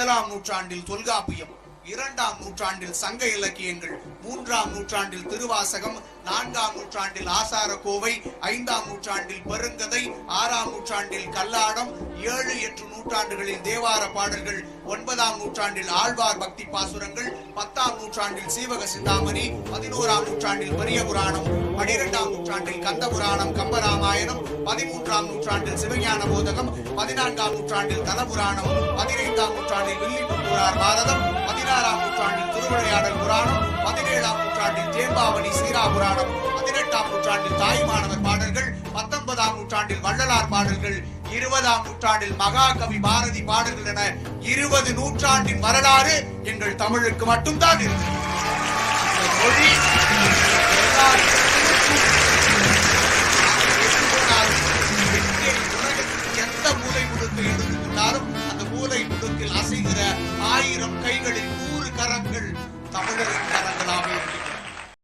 முதலாம் நூற்றாண்டில் தொல்காப்பியம், 2ஆம் நூற்றாண்டில் சங்க இலக்கியங்கள், 3ஆம் நூற்றாண்டில் திருவாசகம், 4ஆம் நூற்றாண்டில் ஆசாரக்கோவை, 5ஆம் நூற்றாண்டில் பெருங்கதை, 6ஆம் நூற்றாண்டில் கல்லாடம், 7, 8 நூற்றாண்டுகளில் தேவார பாடல்கள், 9ஆம் நூற்றாண்டில் ஆழ்வார் பக்தி பாசுரங்கள், 10ஆம் நூற்றாண்டில் சீவக சிந்தாமணி, 11ஆம் நூற்றாண்டில் பெரிய புராணம், 12ஆம் நூற்றாண்டில் கந்த புராணம் கம்பராமாயணம், 13ஆம் நூற்றாண்டில் சிவஞான போதகம், 14ஆம் நூற்றாண்டில் தலபுராணம், 15ஆம் நூற்றாண்டில் வில்லிபுத்தூரார் பாரதம், 16ஆம் நூற்றாண்டில் திருவிளையாடல் புராணம், 17ஆம் நூற்றாண்டில் தேம்பாவணி சீரா புராணம், 18ஆம் நூற்றாண்டில் தாய்மானவர் பாடல்கள், 19ஆம் நூற்றாண்டில் வள்ளலார் பாடல்கள், 20ஆம் நூற்றாண்டில் மகாகவி பாரதி பாடல்கள் என 20 நூற்றாண்டின் வரலாறு எங்கள் தமிழுக்கு மட்டும்தான் இருக்கு. மொழி எந்த மூலை முடுக்கை எடுத்துக்கொண்டாலும் அந்த மூலை முடுக்கில் அசைகிற 1000 கைகளில் 100 கரங்கள் தமிழரின்